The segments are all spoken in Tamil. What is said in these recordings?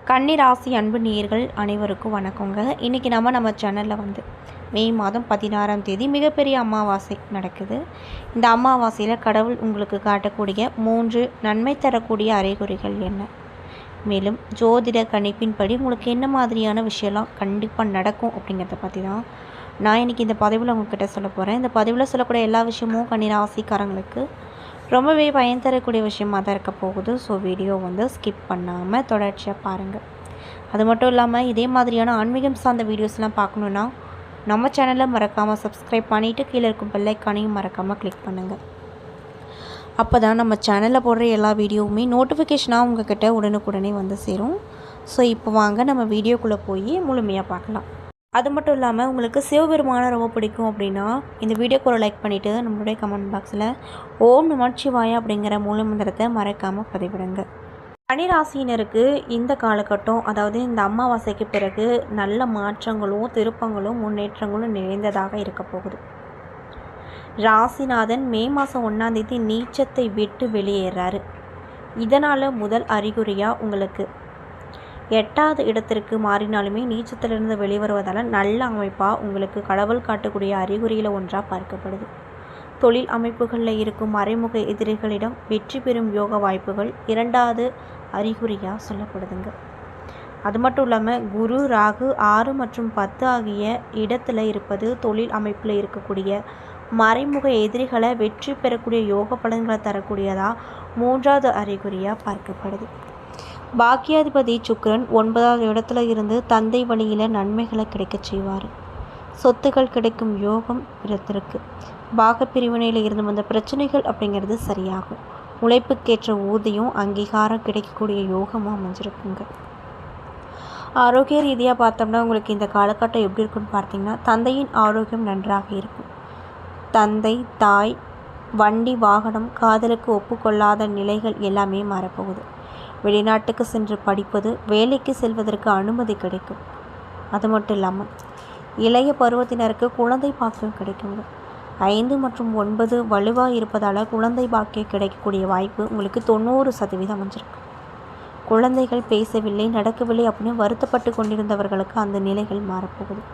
கன்னி ராசி அன்பு நேயர்கள் அனைவருக்கும் வணக்கங்க. இன்றைக்கி நம்ம சேனலில் மே மாதம் 16ஆம் தேதி மிகப்பெரிய அமாவாசை நடக்குது. இந்த அமாவாசையில் கடவுள் உங்களுக்கு காட்டக்கூடிய 3 நன்மை தரக்கூடிய அறிகுறிகள் என்ன, மேலும் ஜோதிட கணிப்பின்படி உங்களுக்கு என்ன மாதிரியான விஷயம்லாம் கண்டிப்பாக நடக்கும் அப்படிங்கிறத பற்றி தான் நான் இன்றைக்கி இந்த பதிவில் உங்கள்கிட்ட சொல்ல போகிறேன். இந்த பதிவில் சொல்லக்கூடிய எல்லா விஷயமும் கன்னி ராசிக்காரங்களுக்கு ரொம்பவே பயன் தரக்கூடிய விஷயமாக தான் இருக்க போகுது. ஸோ வீடியோ ஸ்கிப் பண்ணாமல் தொடர்ச்சியாக பாருங்கள். அது மட்டும் இல்லாமல் இதே மாதிரியான ஆன்மீகம் சார்ந்த வீடியோஸ்லாம் பார்க்கணுன்னா நம்ம சேனலை மறக்காமல் சப்ஸ்கிரைப் பண்ணிவிட்டு கீழே இருக்கும் பெல் ஐக்கானையும் மறக்காமல் கிளிக் பண்ணுங்கள். அப்போ தான் நம்ம சேனலில் போடுற எல்லா வீடியோவுமே நோட்டிஃபிகேஷனாக உங்கள்கிட்ட உடனுக்குடனே சேரும். ஸோ இப்போ வாங்க நம்ம வீடியோக்குள்ளே போய் முழுமையாக பார்க்கலாம். அது மட்டும் இல்லாமல் உங்களுக்கு சிவபெருமானை ரொம்ப பிடிக்கும் அப்படின்னா இந்த வீடியோக்கு ஒரு லைக் பண்ணிவிட்டு நம்மளுடைய கமெண்ட் பாக்ஸில் ஓம் நமச்சிவாயா அப்படிங்கிற மூலமந்திரத்தை மறக்காமல் பதிவிடுங்க. கன்னிராசியினருக்கு இந்த காலகட்டம், அதாவது இந்த அமாவாசைக்கு பிறகு நல்ல மாற்றங்களும் திருப்பங்களும் முன்னேற்றங்களும் நிறைந்ததாக இருக்க போகுது. ராசிநாதன் மே மாதம் 1ஆம் தேதி நீச்சத்தை விட்டு வெளியேறாரு. இதனால் முதல் அறிகுறியாக உங்களுக்கு 8வது இடத்திற்கு மாறினாலுமே நீச்சத்திலிருந்து வெளிவருவதால் நல்ல அமைப்பாக உங்களுக்கு கடவுள் காட்டக்கூடிய அறிகுறியில் ஒன்றாக பார்க்கப்படுது. தொழில் அமைப்புகளில் இருக்கும் மறைமுக எதிரிகளிடம் வெற்றி பெறும் யோக வாய்ப்புகள் 2வது அறிகுறியாக சொல்லப்படுதுங்க. அது மட்டும் இல்லாமல் குரு ராகு 6 மற்றும் 10 ஆகிய இடத்துல இருப்பது தொழில் அமைப்பில் இருக்கக்கூடிய மறைமுக எதிரிகளை வெற்றி பெறக்கூடிய யோக பலன்களை தரக்கூடியதாக 3வது அறிகுறியாக பார்க்கப்படுது. பாக்கியாதிபதி சுக்கிரன் 9வது இடத்துல இருந்து தந்தை வழியில் நன்மைகளை கிடைக்க செய்வார். சொத்துக்கள் கிடைக்கும் யோகம் இடத்திற்கு. பாகப்பிரிவினையில் இருந்து வந்த பிரச்சனைகள் அப்படிங்கிறது சரியாகும். உழைப்புக்கேற்ற ஊதியம் அங்கீகாரம் கிடைக்கக்கூடிய யோகமும் அமைஞ்சிருக்குங்க. ஆரோக்கிய ரீதியாக பார்த்தோம்னா உங்களுக்கு இந்த காலகட்டம் எப்படி இருக்குன்னு பார்த்தீங்கன்னா தந்தையின் ஆரோக்கியம் நன்றாக இருக்கும். தந்தை, தாய், வண்டி, வாகனம், காதலுக்கு ஒப்புக்கொள்ளாத நிலைகள் எல்லாமே மாறப்போகுது. வெளிநாட்டுக்கு சென்று படிப்பது, வேலைக்கு செல்வதற்கு அனுமதி கிடைக்கும். அது மட்டும் இல்லாமல் இளைய பருவத்தினருக்கு குழந்தை பாக்கியம் கிடைக்குங்க. 5 மற்றும் 9 வலுவாக இருப்பதால் குழந்தை பாக்கியம் கிடைக்கக்கூடிய வாய்ப்பு உங்களுக்கு 90% அமைஞ்சிருக்கு. குழந்தைகள் பேசவில்லை, நடக்கவில்லை அப்படின்னு வருத்தப்பட்டு கொண்டிருந்தவர்களுக்கு அந்த நிலைகள் மாறப்போகுது.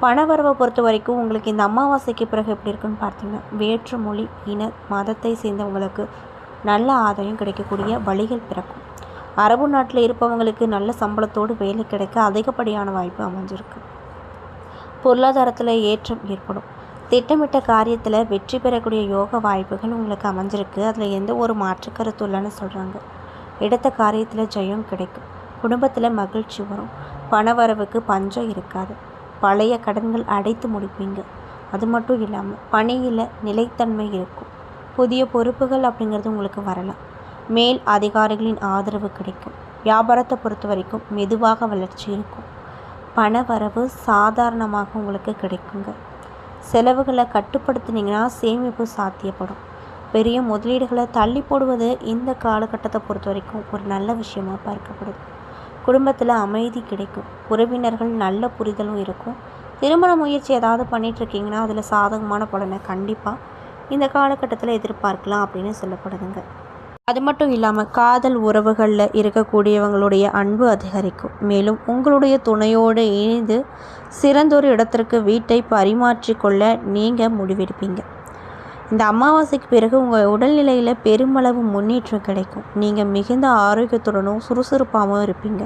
பணவரவை பொறுத்த வரைக்கும் உங்களுக்கு இந்த அமாவாசைக்கு பிறகு எப்படி இருக்குன்னு பார்த்தீங்கன்னா வேற்று மொழி, இன, மதத்தை சேர்ந்தவங்களுக்கு நல்ல ஆதாயம் கிடைக்கக்கூடிய வழிகள் பிறக்கும். அரபு நாட்டில் இருப்பவங்களுக்கு நல்ல சம்பளத்தோடு வேலை கிடைக்க அதிகப்படியான வாய்ப்பு அமைஞ்சிருக்கு. பொருளாதாரத்தில் ஏற்றம் ஏற்படும். திட்டமிட்ட காரியத்தில் வெற்றி பெறக்கூடிய யோக வாய்ப்புகள் உங்களுக்கு அமைஞ்சிருக்கு. அதில் எந்த ஒரு மாற்று கருத்து இல்லைன்னு சொல்கிறாங்க. எடுத்த காரியத்தில் ஜெயம் கிடைக்கும். குடும்பத்தில் மகிழ்ச்சி வரும். பணவரவுக்கு பஞ்சம் இருக்காது. பழைய கடன்கள் அடைத்து முடிப்பீங்க. அது மட்டும் இல்லாமல் பணியில் நிலைத்தன்மை இருக்கும். புதிய பொறுப்புகள் அப்படிங்கிறது உங்களுக்கு வரலாம். மேல் அதிகாரிகளின் ஆதரவு கிடைக்கும். வியாபாரத்தை பொறுத்த வரைக்கும் மெதுவாக வளர்ச்சி இருக்கும். பண வரவு சாதாரணமாக உங்களுக்கு கிடைக்குங்க. செலவுகளை கட்டுப்படுத்தினீங்கன்னா சேமிப்பு சாத்தியப்படும். பெரிய முதலீடுகளை தள்ளி போடுவது இந்த காலகட்டத்தை பொறுத்த வரைக்கும் ஒரு நல்ல விஷயமாக பார்க்கப்படுது. குடும்பத்தில் அமைதி கிடைக்கும். உறவினர்கள் நல்ல புரிதலும் இருக்கும். திருமண முயற்சி ஏதாவது பண்ணிகிட்ருக்கீங்கன்னா அதில் சாதகமான பலனை கண்டிப்பாக இந்த காலகட்டத்தில் எதிர்பார்க்கலாம் அப்படின்னு சொல்லப்படுதுங்க. அது மட்டும் இல்லாமல் காதல் உறவுகளில் இருக்கக்கூடியவங்களுடைய அன்பு அதிகரிக்கும். மேலும் உங்களுடைய துணையோடு இணைந்து சிறந்தொரு இடத்திற்கு வீட்டை பரிமாற்றி கொள்ள நீங்கள் முடிவெடுப்பீங்க. இந்த அமாவாசைக்கு பிறகு உங்கள் உடல்நிலையில் பெருமளவு முன்னேற்றம் கிடைக்கும். நீங்கள் மிகுந்த ஆரோக்கியத்துடனும் சுறுசுறுப்பாகவும் இருப்பீங்க.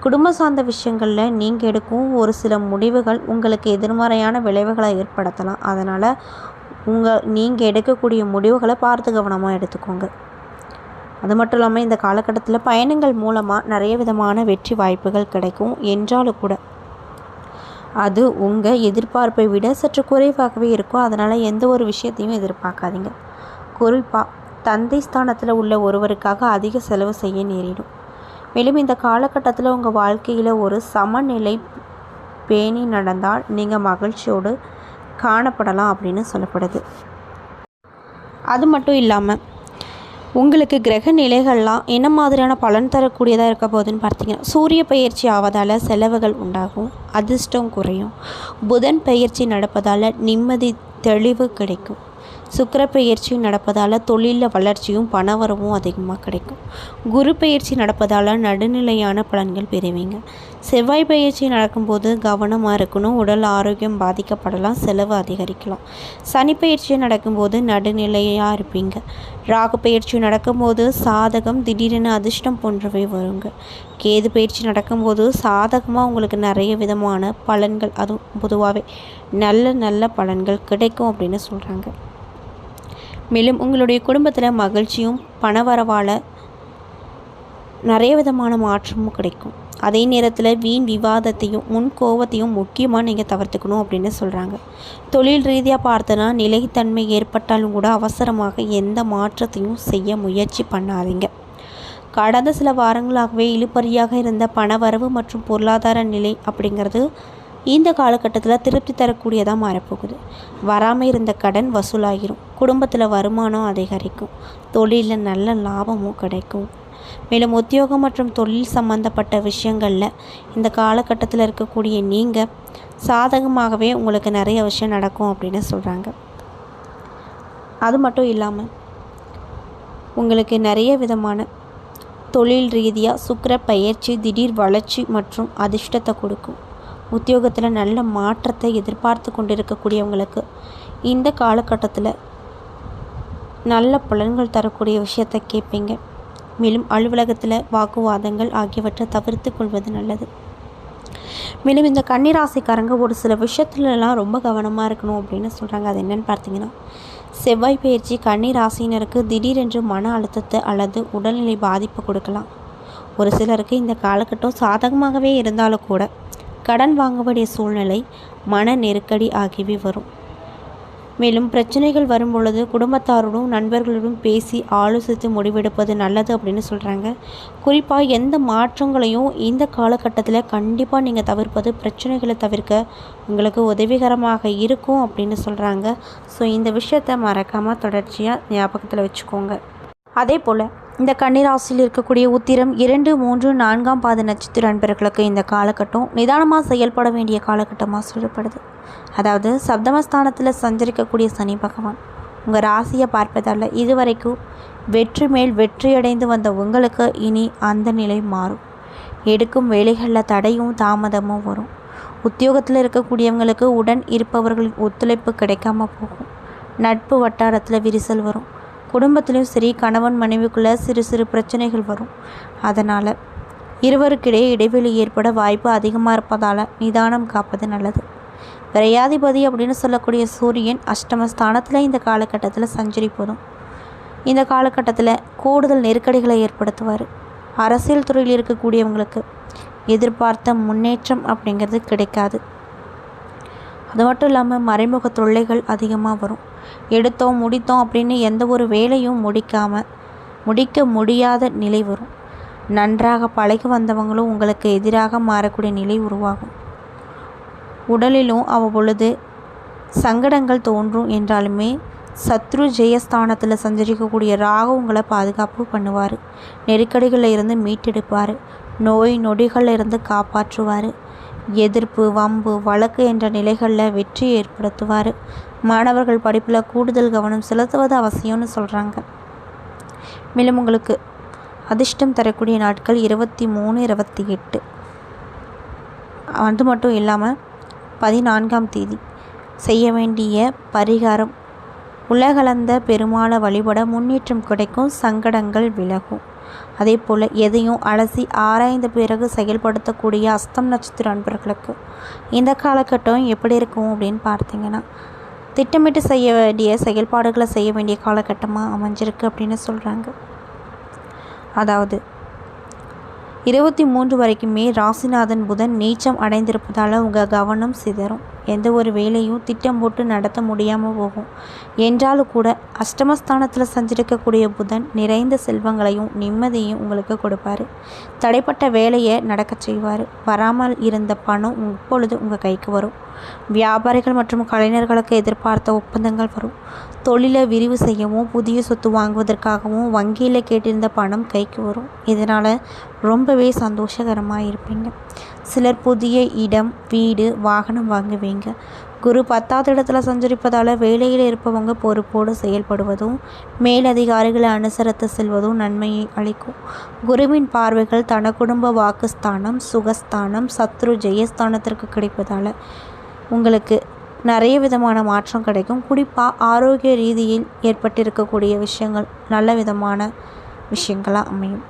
குடும்ப சார்ந்த விஷயங்களில் நீங்கள் எடுக்கும் ஒரு சில முடிவுகள் உங்களுக்கு எதிர்மறையான விளைவுகளை ஏற்படுத்தலாம். அதனால் நீங்கள் எடுக்கக்கூடிய முடிவுகளை பார்த்து கவனமாக எடுத்துக்கோங்க. அது மட்டும் இல்லாமல் இந்த காலகட்டத்தில் பயணங்கள் மூலமாக நிறைய விதமான வெற்றி வாய்ப்புகள் கிடைக்கும். என்றாலும் கூட அது உங்கள் எதிர்பார்ப்பை விட சற்று குறைவாகவே இருக்கும். அதனால் எந்த ஒரு விஷயத்தையும் எதிர்பார்க்காதீங்க. குறிப்பாக தந்தை ஸ்தானத்தில் உள்ள ஒருவருக்காக அதிக செலவு செய்ய நேரிடும். மேலும் இந்த காலகட்டத்தில் உங்கள் வாழ்க்கையில் ஒரு சமநிலை பேணி நடந்தால் நீங்கள் மகிழ்ச்சியோடு காணப்படலாம் அப்படின்னு சொல்லப்படுது. அது மட்டும் இல்லாமல் உங்களுக்கு கிரக நிலைகள்லாம் என்ன மாதிரியான பலன் தரக்கூடியதாக இருக்க போகுதுன்னு பார்த்தீங்கன்னா சூரிய பயிற்சி ஆவதால் செலவுகள் உண்டாகும். அதிர்ஷ்டம் குறையும். புதன் பயிற்சி நடப்பதால் நிம்மதி தெளிவு கிடைக்கும். சுக்கிர பெயர்ச்சி நடப்பதால் தொழிலில் வளர்ச்சியும் பணவரவும் அதிகமாக கிடைக்கும். குரு பெயர்ச்சி நடப்பதால் நடுநிலையான பலன்கள் பெறுவீங்க. செவ்வாய் பெயர்ச்சி நடக்கும்போது கவனமாக இருக்கணும். உடல் ஆரோக்கியம் பாதிக்கப்படலாம், செலவு அதிகரிக்கலாம். சனி பெயர்ச்சி நடக்கும்போது நடுநிலையாக இருப்பீங்க. ராகு பெயர்ச்சி நடக்கும்போது சாதகம், திடீரென அதிர்ஷ்டம் போன்றவை வருங்க. கேது பயிற்சி நடக்கும்போது சாதகமாக உங்களுக்கு நிறைய விதமான பலன்கள், அதுவும் பொதுவாகவே நல்ல பலன்கள் கிடைக்கும் அப்படின்னு சொல்கிறாங்க. மேலும் உங்களுடைய குடும்பத்தில் மகிழ்ச்சியும் பணவரவால் நிறைய விதமான மாற்றமும் கிடைக்கும். அதே நேரத்தில் வீண் விவாதத்தையும் முன் கோபத்தையும் முக்கியமாக நீங்கள் தவிர்த்துக்கணும் அப்படின்னு சொல்கிறாங்க. தொழில் ரீதியாக பார்த்தனா நிலைத்தன்மை ஏற்பட்டாலும் கூட அவசரமாக எந்த மாற்றத்தையும் செய்ய முயற்சி பண்ணாதீங்க. கடந்த சில வாரங்களாகவே இழுபறியாக இருந்த பணவரவு மற்றும் பொருளாதார நிலை அப்படிங்கிறது இந்த காலகட்டத்தில் திருப்தி தரக்கூடியதாக மாறப்போகுது. வராமல் இருந்த கடன் வசூலாகிரும். குடும்பத்தில் வருமானம் அதிகரிக்கும். தொழிலில் நல்ல லாபமும் கிடைக்கும். மேலும் உத்தியோகம் மற்றும் தொழில் சம்பந்தப்பட்ட விஷயங்களில் இந்த காலகட்டத்தில் இருக்கக்கூடிய நீங்கள் சாதகமாகவே உங்களுக்கு நிறைய விஷயம் நடக்கும் அப்படின்னு சொல்கிறாங்க. அது மட்டும் இல்லாமல் உங்களுக்கு நிறைய விதமான தொழில் ரீதியாக சுக்கிர பயிற்சி திடீர் வளர்ச்சி மற்றும் அதிர்ஷ்டத்தை கொடுக்கும். உத்தியோகத்தில் நல்ல மாற்றத்தை எதிர்பார்த்து கொண்டிருக்கக்கூடியவங்களுக்கு இந்த காலகட்டத்தில் நல்ல பலன்கள் தரக்கூடிய விஷயத்தை கேட்பீங்க. மேலும் அலுவலகத்தில் வாக்குவாதங்கள் ஆகியவற்றை தவிர்த்து கொள்வது நல்லது. மேலும் இந்த கன்னிராசிக்காரங்க ஒரு சில விஷயத்துலலாம் ரொம்ப கவனமாக இருக்கணும் அப்படின்னு சொல்கிறாங்க. அது என்னென்னு பார்த்தீங்கன்னா, செவ்வாய் பயிற்சி கன்னிராசினருக்கு திடீரென்று மன அழுத்தத்தை அல்லது உடல்நிலை பாதிப்பு கொடுக்கலாம். ஒரு சிலருக்கு இந்த காலகட்டம் சாதகமாகவே இருந்தாலும் கூட கடன் வாங்க வேண்டிய சூழ்நிலை, மன நெருக்கடி ஆகியவை வரும். மேலும் பிரச்சனைகள் வரும் பொழுது குடும்பத்தாரோடும் நண்பர்களுடன் பேசி ஆலோசித்து முடிவெடுப்பது நல்லது அப்படின்னு சொல்கிறாங்க. குறிப்பாக எந்த மாற்றங்களையும் இந்த காலகட்டத்தில் கண்டிப்பாக நீங்கள் தவிர்ப்பது பிரச்சனைகளை தவிர்க்க உங்களுக்கு உதவிகரமாக இருக்கும் அப்படின்னு சொல்கிறாங்க. ஸோ இந்த விஷயத்தை மறக்காமல் தொடர்ச்சியாக ஞாபகத்தில் வச்சுக்கோங்க. அதே போல் இந்த கன்னிராசியில் இருக்கக்கூடிய உத்திரம் 2, 3, 4ஆம் பாத நட்சத்திர நண்பர்களுக்கு இந்த காலகட்டம் நிதானமாக செயல்பட வேண்டிய காலகட்டமாக சொல்லப்படுது. அதாவது சப்தமஸ்தானத்தில் சஞ்சரிக்கக்கூடிய சனி பகவான் உங்கள் ராசியை பார்ப்பதால் இதுவரைக்கும் வெற்றி மேல் வெற்றியடைந்து வந்த உங்களுக்கு இனி அந்த நிலை மாறும். எடுக்கும் வேலைகளில் தடையும் தாமதமும் வரும். உத்தியோகத்தில் இருக்கக்கூடியவங்களுக்கு உடன் இருப்பவர்களின் ஒத்துழைப்பு கிடைக்காம போகும். நட்பு வட்டாரத்தில் விரிசல் வரும். குடும்பத்திலையும் சரி கணவன் மனைவிக்குள்ளே சிறு பிரச்சனைகள் வரும். அதனால் இருவருக்கிடையே இடைவெளி ஏற்பட வாய்ப்பு அதிகமாக இருப்பதால் நிதானம் காப்பது நல்லது. விரையாதிபதி அப்படின்னு சொல்லக்கூடிய சூரியன் அஷ்டமஸ்தானத்தில் இந்த காலகட்டத்தில் சஞ்சரிப்பதும் இந்த காலகட்டத்தில் கூடுதல் நெருக்கடிகளை ஏற்படுத்துவார். அரசியல் துறையில் இருக்கக்கூடியவங்களுக்கு எதிர்பார்த்த முன்னேற்றம் அப்படிங்கிறது கிடைக்காது. அது மட்டும் இல்லாமல் மறைமுக தொல்லைகள் அதிகமாக வரும். எடுத்தோம் முடித்தோம் அப்படின்னு எந்த ஒரு வேலையும் முடிக்க முடியாத நிலை வரும். நன்றாக பழகி வந்தவங்களும் உங்களுக்கு எதிராக மாறக்கூடிய நிலை உருவாகும். உடலிலும் அவ்வப்பொழுது சங்கடங்கள் தோன்றும் என்றாலுமே சத்ரு ஜெயஸ்தானத்தில் சஞ்சரிக்கக்கூடிய ராகு உங்களை பாதுகாப்பு பண்ணுவார். நெருக்கடிகளில் இருந்து மீட்டெடுப்பார். நோய் நொடிகளில் இருந்து காப்பாற்றுவார். எதிர்ப்பு, வம்பு, வழக்கு என்ற நிலைகளில் வெற்றி ஏற்படுத்துவார். மாணவர்கள் படிப்பில் கூடுதல் கவனம் செலுத்துவது அவசியம்னு சொல்கிறாங்க. மேலும் உங்களுக்கு அதிர்ஷ்டம் தரக்கூடிய நாட்கள் 23, 28. அது மட்டும் இல்லாமல் 14ஆம் தேதி செய்ய வேண்டிய பரிகாரம், உலகளந்த பெருமாளை வழிபட முன்னேற்றம் கிடைக்கும், சங்கடங்கள் விலகும். அதே போல் எதையும் அலசி ஆராய்ந்த பிறகு செயல்படுத்தக்கூடிய அஸ்தம் நட்சத்திர அன்பர்களுக்கு இந்த காலகட்டம் எப்படி இருக்கும் அப்படின்னு பார்த்தீங்கன்னா, திட்டமிட்டு செய்ய வேண்டிய செயல்பாடுகளை செய்ய வேண்டிய காலகட்டமாக அமைஞ்சிருக்கு அப்படின்னு சொல்கிறாங்க. அதாவது 23 வரைக்குமே ராசிநாதன் புதன் நீச்சம் அடைந்திருப்பதால் உங்கள் கவனம் சிதறும். எந்த ஒரு வேலையும் திட்டம் போட்டு நடத்த முடியாமல் போகும். என்றாலும் கூட அஷ்டமஸ்தானத்தில் சஞ்சரிக்கக்கூடிய புதன் நிறைந்த செல்வங்களையும் நிம்மதியையும் உங்களுக்கு கொடுப்பார். தடைப்பட்ட வேலையை நடக்க செய்வார். வராமல் இருந்த பணம் இப்பொழுது உங்கள் கைக்கு வரும். வியாபாரிகள் மற்றும் கலைஞர்களுக்கு எதிர்பார்த்த ஒப்பந்தங்கள் வரும். தொழிலை விரிவு செய்யவும் புதிய சொத்து வாங்குவதற்காகவும் வங்கியில் கேட்டிருந்த பணம் கைக்கு வரும். இதனால் ரொம்பவே சந்தோஷகரமாக இருப்பீங்க. சிலர் புதிய இடம், வீடு, வாகனம் வாங்குவீங்க. குரு 10வது இடத்துல சஞ்சரிப்பதால் வேலையில் இருப்பவங்க பொறுப்போடு செயல்படுவதும் மேலதிகாரிகளை அனுசரித்து செல்வதும் நன்மையை அளிக்கும். குருவின் பார்வைகள் தன குடும்ப வாக்குஸ்தானம், சுகஸ்தானம், சத்ரு ஜெயஸ்தானத்திற்கு கிடைப்பதால் உங்களுக்கு நிறைய விதமான மாற்றம் கிடைக்கும். குறிப்பாக ஆரோக்கிய ரீதியில் ஏற்பட்டிருக்கக்கூடிய விஷயங்கள் நல்ல விதமான விஷயங்களாக அமையும்.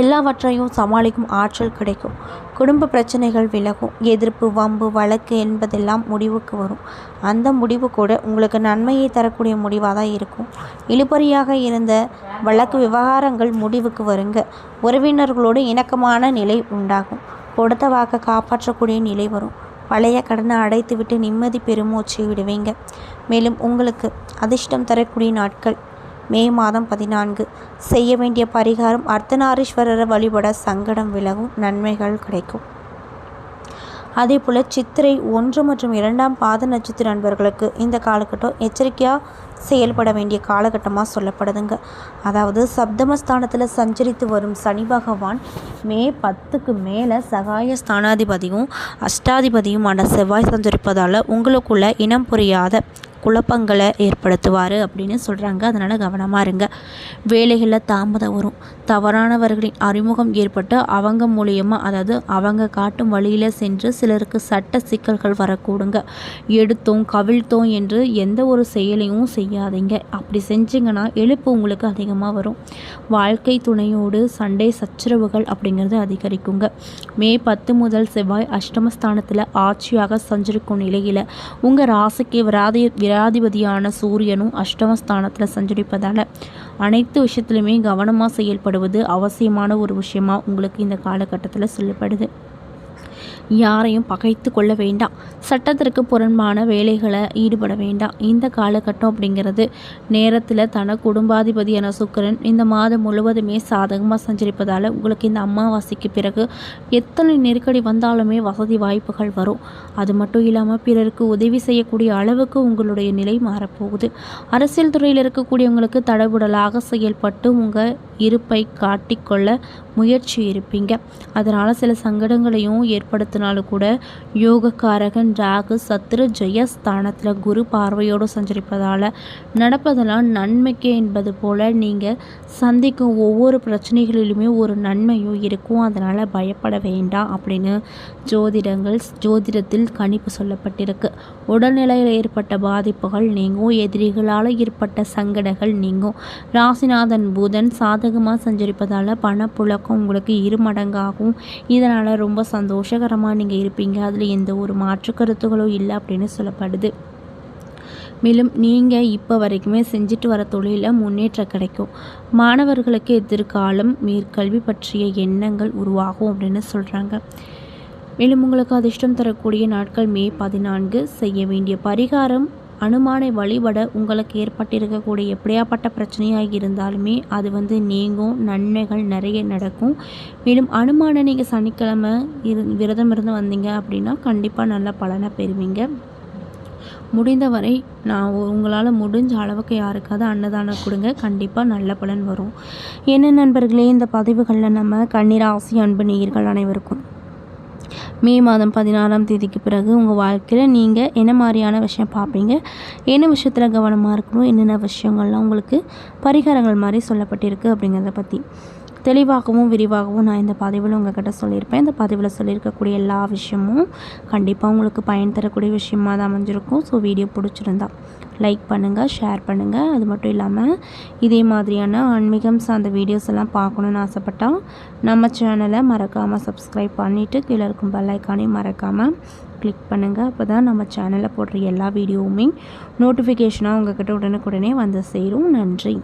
எல்லாவற்றையும் சமாளிக்கும் ஆற்றல் கிடைக்கும். குடும்ப பிரச்சனைகள் விலகும். எதிர்ப்பு, வம்பு, வழக்கு என்பதெல்லாம் முடிவுக்கு வரும். அந்த முடிவு கூட உங்களுக்கு நன்மையை தரக்கூடிய முடிவாக தான் இருக்கும். இழுபறியாக இருந்த வழக்கு விவகாரங்கள் முடிவுக்கு வருங்க. உறவினர்களோடு இணக்கமான நிலை உண்டாகும். கொடுத்த வாக்கை காப்பாற்றக்கூடிய நிலை வரும். பழைய கடனை அடைத்துவிட்டு நிம்மதி பெருமூச்சு விடுவீங்க. மேலும் உங்களுக்கு அதிர்ஷ்டம் தரக்கூடிய நாட்கள் மே மாதம் 14. செய்ய வேண்டிய பரிகாரம் அர்த்தநாரீஸ்வரரை வழிபட சங்கடம் விலகும், நன்மைகள் கிடைக்கும். அதே போல் சித்திரை 1 மற்றும் 2ஆம் பாத நட்சத்திர நண்பர்களுக்கு இந்த காலகட்டம் எச்சரிக்கையாக செயல்பட வேண்டிய காலகட்டமாக சொல்லப்படுதுங்க. அதாவது சப்தமஸ்தானத்தில் சஞ்சரித்து வரும் சனி பகவான் மே 10க்கு மேலே சகாய ஸ்தானாதிபதியும் அஷ்டாதிபதியுமான செவ்வாய் சஞ்சரிப்பதால் உங்களுக்குள்ள இனம் புரியாத குழப்பங்களை ஏற்படுத்துவார் அப்படின்னு சொல்கிறாங்க. அதனால் கவனமாக இருங்க. வேலைகளில் தாமதம் வரும். தவறானவர்களின் அறிமுகம் ஏற்பட்டு அவங்க மூலியமாக, அதாவது அவங்க காட்டும் வழியில் சென்று சிலருக்கு சட்ட சிக்கல்கள் வரக்கூடுங்க. எடுத்தோம் கவிழ்த்தோம் என்று எந்த ஒரு செயலையும் செய்யாதீங்க. அப்படி செஞ்சிங்கன்னா எழுப்பு உங்களுக்கு அதிகமாக வரும். வாழ்க்கை துணையோடு சண்டை சச்சரவுகள் அப்படிங்கிறது அதிகரிக்குங்க. மே 10 முதல் செவ்வாய் அஷ்டமஸ்தானத்தில் ஆட்சியாக சஞ்சரிக்கும் நிலையில் உங்கள் ராசிக்கு விராதிபதியான சூரியனும் அஷ்டமஸ்தானத்தில் சஞ்சரிப்பதால் அனைத்து விஷயத்துலையுமே கவனமாக செயல்படுவது அவசியமான ஒரு விஷயமாக உங்களுக்கு இந்த காலகட்டத்தில் சொல்லப்படுது. யாரையும் பகைத்து கொள்ள வேண்டாம். சட்டத்திற்கு புறம்பான வேலைகளை ஈடுபட வேண்டாம். இந்த காலகட்டம் அப்படிங்கிறது நேரத்தில் தன குடும்பாதிபதியான சுக்கிரன் இந்த மாதம் முழுவதுமே சாதகமாக சஞ்சரிப்பதால் உங்களுக்கு இந்த அமாவாசைக்கு பிறகு எத்தனை நெருக்கடி வந்தாலுமே வசதி வாய்ப்புகள் வரும். அது மட்டும் இல்லாமல் பிறருக்கு உதவி செய்யக்கூடிய அளவுக்கு உங்களுடைய நிலை மாறப்போகுது. அரசியல் துறையில் இருக்கக்கூடியவங்களுக்கு தடபுடலாக செயல்பட்டு உங்கள் இருப்பை காட்டிக்கொள்ள முயற்சி இருப்பீங்க. அதனால் சில சங்கடங்களையும் ஏற்படுத்தினாலும் கூட யோகக்காரகன் ராகு சத்ரு ஜெயஸ்தானத்தில் குரு பார்வையோடு சஞ்சரிப்பதால் நடப்பதெல்லாம் நன்மைக்கு என்பது போல் நீங்கள் சந்திக்கும் ஒவ்வொரு பிரச்சனைகளிலுமே ஒரு நன்மையும் இருக்கும். அதனால் பயப்பட வேண்டாம் அப்படின்னு ஜோதிடத்தில் கணிப்பு சொல்லப்பட்டிருக்கு. உடல்நிலையில் ஏற்பட்ட பாதிப்புகள் நீங்கும். எதிரிகளால் ஏற்பட்ட சங்கடங்கள் நீங்கும். ராசிநாதன் புதன் சாதகமாக சஞ்சரிப்பதால் பணப்புழக்கம் உங்களுக்கு 2 மடங்காகும். இதனால் ரொம்ப சந்தோஷகரமாக நீங்கள் இருப்பீங்க. அதில் எந்த ஒரு மாற்று கருத்துகளும் இல்லை அப்படின்னு சொல்லப்படுது. மேலும் நீங்கள் இப்போ வரைக்குமே செஞ்சுட்டு வர தொழிலில் முன்னேற்றம் கிடைக்கும். மாணவர்களுக்கு எதிர்காலம் மேற்கல்வி பற்றிய எண்ணங்கள் உருவாகும் அப்படின்னு சொல்கிறாங்க. மேலும் உங்களுக்கு அதிர்ஷ்டம் தரக்கூடிய நாட்கள் மே 14. செய்ய வேண்டிய பரிகாரம் அனுமானை வழிபட உங்களுக்கு ஏற்பட்டிருக்கக்கூடிய எப்படியாப்பட்ட பிரச்சனையாக இருந்தாலுமே அது நீங்கும். நன்மைகள் நிறைய நடக்கும். மேலும் அனுமானை நீங்கள் சனிக்கிழமை விரதம் இருந்து வந்தீங்க அப்படின்னா கண்டிப்பாக நல்ல பலனை பெறுவீங்க. முடிந்தவரை உங்களால் முடிஞ்ச அளவுக்கு யாருக்காவது அன்னதானம் கொடுங்க. கண்டிப்பாக நல்ல பலன் வரும். என்ன நண்பர்களே, இந்த பதிவுகளில் நம்ம கன்னிராசி அன்பு நேயர்கள் அனைவருக்கும் மே மாதம் 16ஆம் தேதிக்கு பிறகு உங்கள் வாழ்க்கையில் நீங்கள் என்ன மாதிரியான விஷயம் பார்ப்பீங்க, என்ன விஷயத்தில் கவனமாக இருக்கணும், என்னென்ன விஷயங்கள்லாம் உங்களுக்கு பரிகாரங்கள் மாதிரி சொல்லப்பட்டிருக்கு அப்படிங்கிறத பற்றி தெளிவாகவும் விரிவாகவும் நான் இந்த பதிவில் உங்கள்கிட்ட சொல்லியிருப்பேன். இந்த பதிவில் சொல்லியிருக்கக்கூடிய எல்லா விஷயமும் கண்டிப்பாக உங்களுக்கு பயன் தரக்கூடிய விஷயமாக தான் அமைஞ்சிருக்கும். ஸோ வீடியோ பிடிச்சிருந்தா லைக் பண்ணுங்கள், ஷேர் பண்ணுங்கள். அது மட்டும் இல்லாமல் இதே மாதிரியான ஆன்மீகம் சார்ந்த வீடியோஸ் எல்லாம் பார்க்கணுன்னு ஆசைப்பட்டால் நம்ம சேனலை மறக்காமல் சப்ஸ்கிரைப் பண்ணிவிட்டு கீழே இருக்கும் பெல் ஐக்கானையும் மறக்காமல் கிளிக் பண்ணுங்கள். அப்போ தான் நம்ம சேனலில் போடுற எல்லா வீடியோவுமே நோட்டிஃபிகேஷனாக உங்கள்கிட்ட உடனுக்குடனே வந்து சேரும். நன்றி.